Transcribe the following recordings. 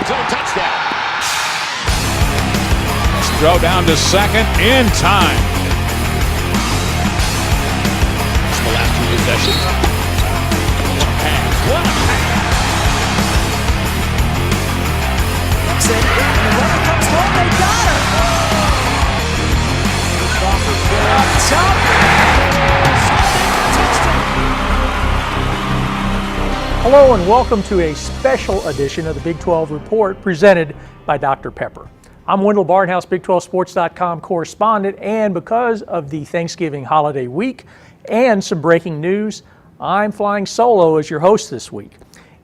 its own touchdown. Throw down to second in time. It's the last two possessions. What a pass. What a pass. And the runner comes home. They got her. Up top. Hello and welcome to a special edition of the Big 12 Report presented by Dr. Pepper. I'm Wendell Barnhouse, Big12Sports.com correspondent, and because of the Thanksgiving holiday week and some breaking news, I'm flying solo as your host this week.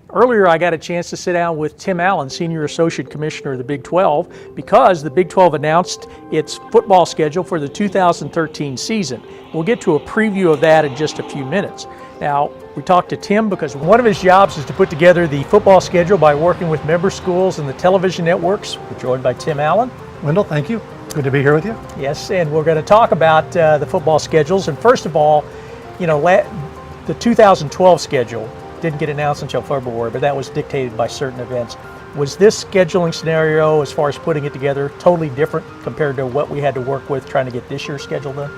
Earlier, I got a chance to sit down with Tim Allen, Senior Associate Commissioner of the Big 12, because the Big 12 announced its football schedule for the 2013 season. We'll get to a preview of that in just a few minutes. Now, we talked to Tim because one of his jobs is to put together the football schedule by working with member schools and the television networks. We're joined by Tim Allen. Wendell, thank you. Good to be here with you. Yes, and we're going to talk about the football schedules. And first of all, you know, the 2012 schedule didn't get announced until February, but that was dictated by certain events. Was this scheduling scenario, as far as putting it together, totally different compared to what we had to work with trying to get this year's schedule done?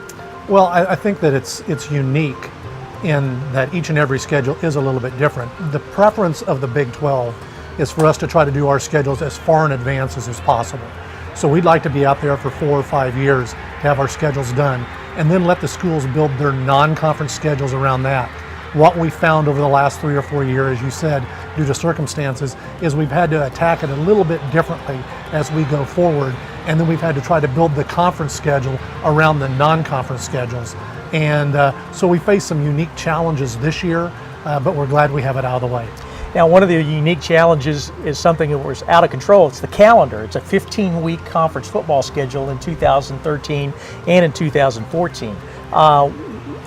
Well, I think that it's unique in that each and every schedule is a little bit different. The preference of the Big 12 is for us to try to do our schedules as far in advance as possible. So we'd like to be out there for 4 or 5 years to have our schedules done, and then let the schools build their non-conference schedules around that. What we found over the last 3 or 4 years, as you said, due to circumstances, is we've had to attack it a little bit differently as we go forward, and then we've had to try to build the conference schedule around the non-conference schedules. And so we face some unique challenges this year, but we're glad we have it out of the way. Now, one of the unique challenges is something that was out of control. It's the calendar. It's a 15-week conference football schedule in 2013 and in 2014.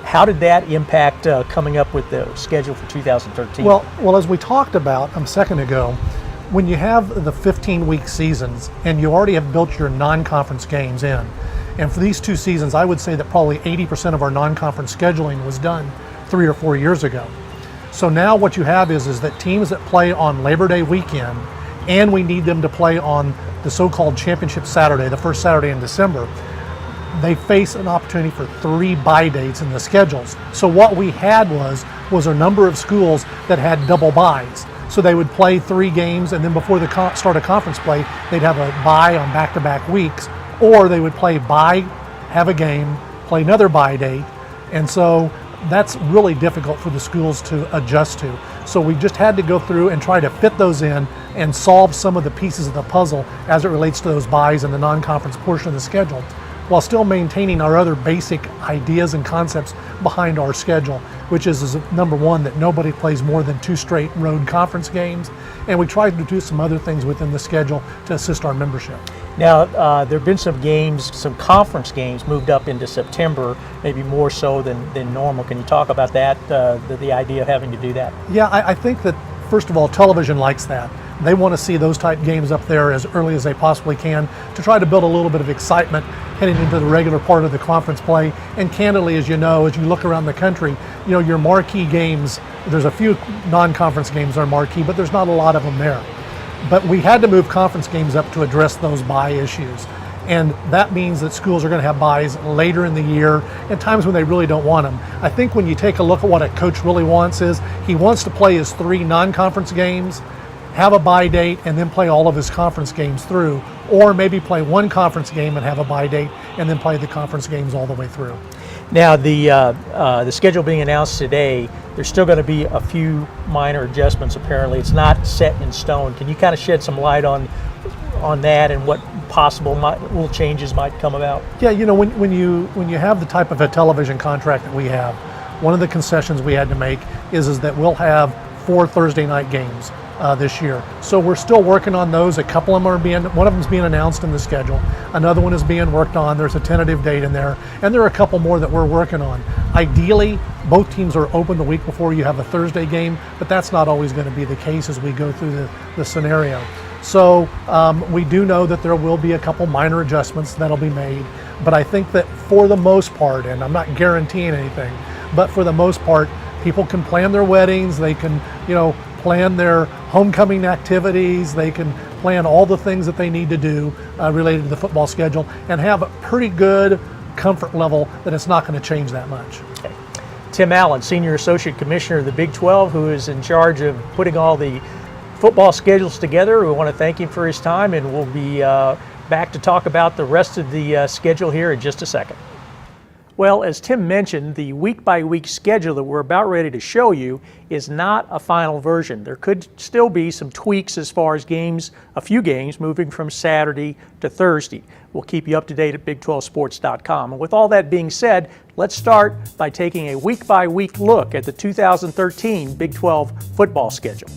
How did that impact coming up with the schedule for 2013? Well, as we talked about a second ago, when you have the 15-week seasons and you already have built your non-conference games in, and for these 2 seasons, I would say that probably 80% of our non-conference scheduling was done 3 or 4 years ago. So now what you have is that teams that play on Labor Day weekend, and we need them to play on the so-called Championship Saturday, the first Saturday in December, they face an opportunity for 3 bye dates in the schedules. So what we had was a number of schools that had double byes. So they would play 3 games, and then before the start of conference play, they'd have a bye on back-to-back weeks, or they would play bye, have a game, play another bye date, and so that's really difficult for the schools to adjust to. So we just had to go through and try to fit those in and solve some of the pieces of the puzzle as it relates to those byes and the non-conference portion of the schedule, while still maintaining our other basic ideas and concepts behind our schedule, which is number one, that nobody plays more than 2 straight road conference games, and we tried to do some other things within the schedule to assist our membership. Now, there have been some games, some conference games moved up into September, maybe more so than normal. Can you talk about that, the idea of having to do that? Yeah, I think that, first of all, television likes that. They want to see those type games up there as early as they possibly can to try to build a little bit of excitement heading into the regular part of the conference play. And candidly, as you know, as you look around the country, you know, your marquee games, there's a few non-conference games that are marquee, but there's not a lot of them there. But we had to move conference games up to address those bye issues. And that means that schools are going to have byes later in the year at times when they really don't want them. I think when you take a look at what a coach really wants is he wants to play his 3 non-conference games, have a bye date, and then play all of his conference games through, or maybe play 1 conference game and have a bye date and then play the conference games all the way through. Now, the schedule being announced today, there's still going to be a few minor adjustments. Apparently, it's not set in stone. Can you kind of shed some light on that and what possible little changes might come about? Yeah, you know, when you have the type of a television contract that we have, one of the concessions we had to make is that we'll have 4 Thursday night games this year. So we're still working on those. A couple of them one of them's being announced in the schedule. Another one is being worked on. There's a tentative date in there. And there are a couple more that we're working on. Ideally, both teams are open the week before you have a Thursday game, but that's not always going to be the case as we go through the scenario. So we do know that there will be a couple minor adjustments that'll be made, but I think that for the most part, and I'm not guaranteeing anything, but for the most part, people can plan their weddings, they can, plan their homecoming activities, they can plan all the things that they need to do related to the football schedule and have a pretty good comfort level that it's not going to change that much. Okay. Tim Allen, Senior Associate Commissioner of the Big 12, who is in charge of putting all the football schedules together. We want to thank him for his time, and we'll be back to talk about the rest of the schedule here in just a second. Well, as Tim mentioned, the week-by-week schedule that we're about ready to show you is not a final version. There could still be some tweaks as far as games, a few games moving from Saturday to Thursday. We'll keep you up to date at Big12Sports.com. And with all that being said, let's start by taking a week-by-week look at the 2013 Big 12 football schedule.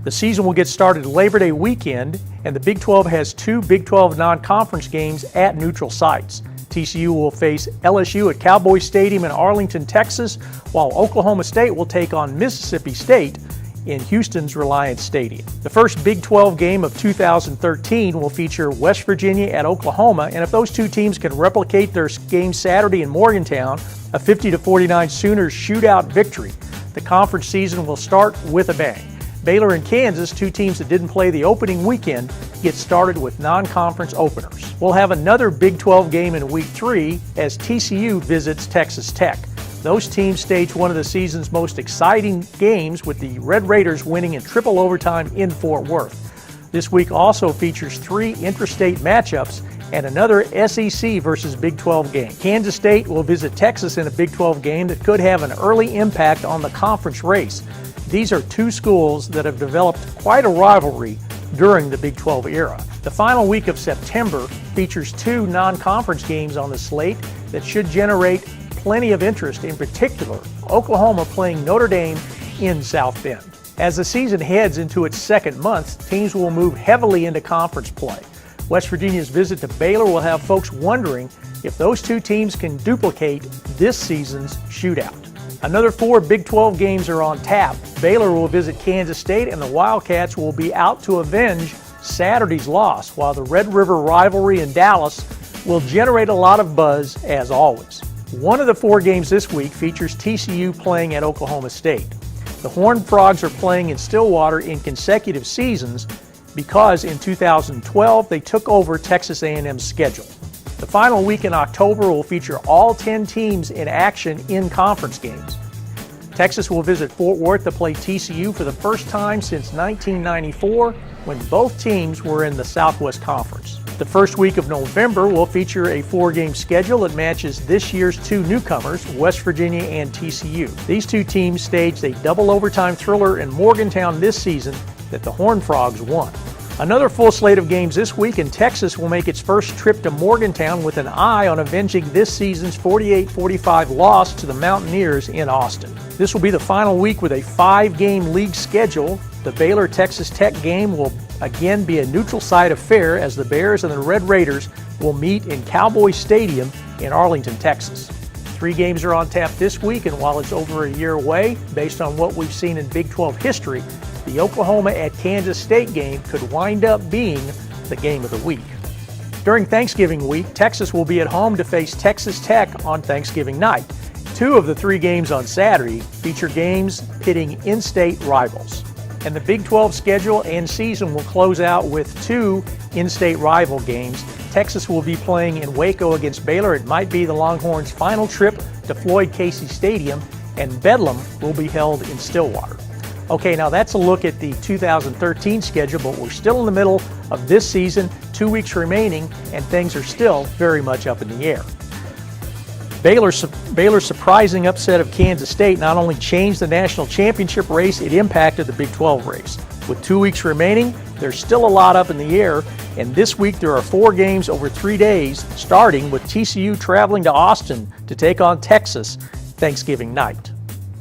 The season will get started Labor Day weekend, and the Big 12 has 2 Big 12 non-conference games at neutral sites. TCU will face LSU at Cowboy Stadium in Arlington, Texas, while Oklahoma State will take on Mississippi State in Houston's Reliance Stadium. The first Big 12 game of 2013 will feature West Virginia at Oklahoma, and if those two teams can replicate their game Saturday in Morgantown, a 50-49 Sooners shootout victory, the conference season will start with a bang. Baylor and Kansas, 2 teams that didn't play the opening weekend, get started with non-conference openers. We'll have another Big 12 game in Week 3 as TCU visits Texas Tech. Those teams stage one of the season's most exciting games, with the Red Raiders winning in triple overtime in Fort Worth. This week also features 3 interstate matchups and another SEC versus Big 12 game. Kansas State will visit Texas in a Big 12 game that could have an early impact on the conference race. These are 2 schools that have developed quite a rivalry during the Big 12 era. The final week of September features 2 non-conference games on the slate that should generate plenty of interest, in particular Oklahoma playing Notre Dame in South Bend. As the season heads into its second month, teams will move heavily into conference play. West Virginia's visit to Baylor will have folks wondering if those 2 teams can duplicate this season's shootout. Another 4 Big 12 games are on tap. Baylor will visit Kansas State, and the Wildcats will be out to avenge Saturday's loss, while the Red River rivalry in Dallas will generate a lot of buzz as always. One of the 4 games this week features TCU playing at Oklahoma State. The Horned Frogs are playing in Stillwater in consecutive seasons because in 2012 they took over Texas A&M's schedule. The final week in October will feature all 10 teams in action in conference games. Texas will visit Fort Worth to play TCU for the first time since 1994, when both teams were in the Southwest Conference. The first week of November will feature a 4-game schedule that matches this year's 2 newcomers, West Virginia and TCU. These 2 teams staged a double overtime thriller in Morgantown this season that the Horned Frogs won. Another full slate of games this week, and Texas will make its first trip to Morgantown with an eye on avenging this season's 48-45 loss to the Mountaineers in Austin. This will be the final week with a 5-game league schedule. The Baylor-Texas Tech game will again be a neutral site affair, as the Bears and the Red Raiders will meet in Cowboy Stadium in Arlington, Texas. 3 games are on tap this week, and while it's over a year away, based on what we've seen in Big 12 history, the Oklahoma at Kansas State game could wind up being the game of the week. During Thanksgiving week, Texas will be at home to face Texas Tech on Thanksgiving night. 2 of the 3 games on Saturday feature games pitting in-state rivals. And the Big 12 schedule and season will close out with 2 in-state rival games. Texas will be playing in Waco against Baylor. It might be the Longhorns' final trip to Floyd Casey Stadium, and Bedlam will be held in Stillwater. Okay, now that's a look at the 2013 schedule, but we're still in the middle of this season, 2 weeks remaining, and things are still very much up in the air. Baylor's surprising upset of Kansas State not only changed the national championship race, it impacted the Big 12 race. With 2 weeks remaining, there's still a lot up in the air, and this week there are 4 games over 3 days, starting with TCU traveling to Austin to take on Texas Thanksgiving night.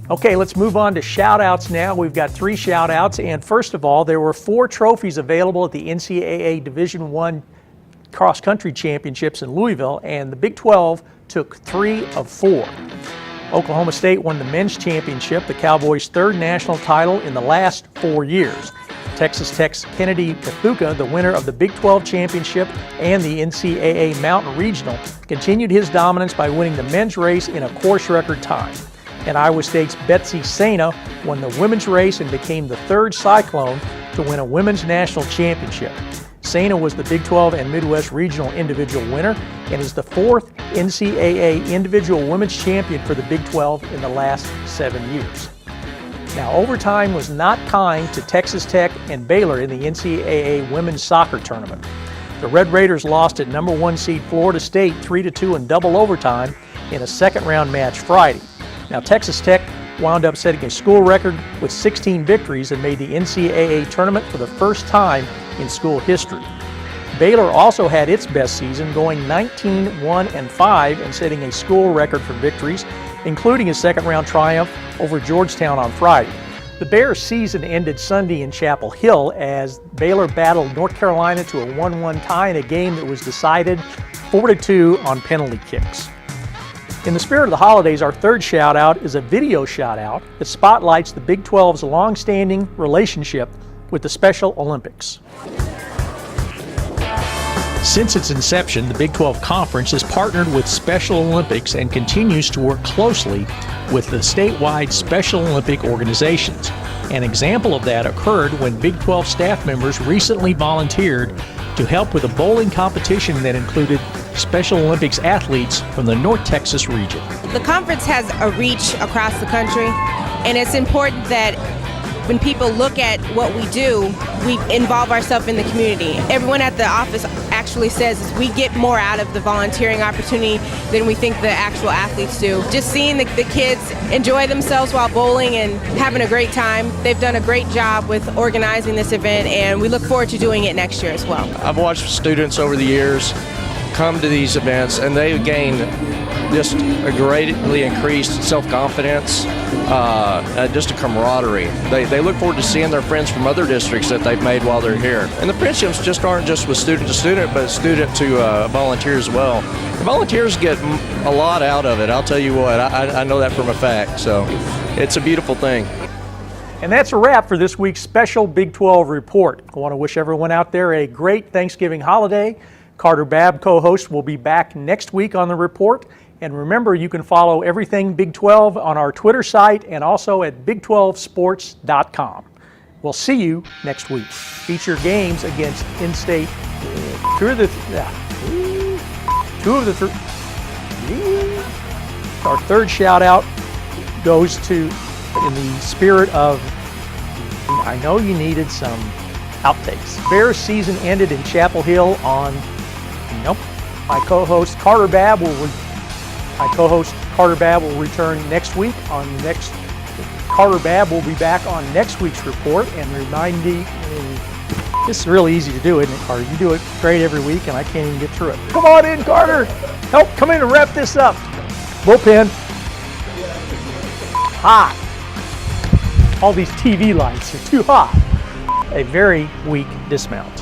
Okay, let's move on to shout-outs now. We've got 3 shout-outs, and first of all, there were 4 trophies available at the NCAA Division I cross-country championships in Louisville, and the Big 12 took 3 of 4. Oklahoma State won the men's championship, the Cowboys' 3rd national title in the last 4 years. Texas Tech's Kennedy Pethuka, the winner of the Big 12 championship and the NCAA Mountain Regional, continued his dominance by winning the men's race in a course record time. And Iowa State's Betsy Sena won the women's race and became the 3rd Cyclone to win a women's national championship. Sana was the Big 12 and Midwest Regional individual winner and is the 4th NCAA individual women's champion for the Big 12 in the last 7 years. Now, overtime was not kind to Texas Tech and Baylor in the NCAA women's soccer tournament. The Red Raiders lost at number 1 seed Florida State 3-2 in double overtime in a second-round match Friday. Now, Texas Tech wound up setting a school record with 16 victories and made the NCAA tournament for the first time in school history. Baylor also had its best season, going 19-1-5 and setting a school record for victories, including a second-round triumph over Georgetown on Friday. The Bears' season ended Sunday in Chapel Hill as Baylor battled North Carolina to a 1-1 tie in a game that was decided 4-2 on penalty kicks. In the spirit of the holidays, our third shout-out is a video shout-out that spotlights the Big 12's long-standing relationship with the Special Olympics. Since its inception, the Big 12 Conference has partnered with Special Olympics and continues to work closely with the statewide Special Olympic organizations. An example of that occurred when Big 12 staff members recently volunteered to help with a bowling competition that included Special Olympics athletes from the North Texas region. The conference has a reach across the country, and it's important that when people look at what we do, we involve ourselves in the community. Everyone at the office actually says we get more out of the volunteering opportunity than we think the actual athletes do. Just seeing the kids enjoy themselves while bowling and having a great time. They've done a great job with organizing this event, and we look forward to doing it next year as well. I've watched students over the years come to these events, and they've gained just a greatly increased self-confidence, just a camaraderie. They look forward to seeing their friends from other districts that they've made while they're here. And the friendships just aren't just with student to student, but student to volunteer as well. The volunteers get a lot out of it, I'll tell you what. I know that from a fact, so it's a beautiful thing. And that's a wrap for this week's special Big 12 report. I want to wish everyone out there a great Thanksgiving holiday. Carter Babb, co-host, will be back next week on the report. And remember, you can follow everything Big 12 on our Twitter site and also at big12sports.com. We'll see you next week. Feature games against in-state. Our third shout out goes to, in the spirit of, I know you needed some outtakes. Bears season ended in Chapel Hill on, my co-host Carter Babb will return next week on next. Carter Babb will be back on next week's report and remind me. This is really easy to do, isn't it, Carter? You do it great every week, and I can't even get through it. Come on in, Carter. Help come in and wrap this up. Bullpen. Hot. All these TV lights are too hot. A very weak dismount.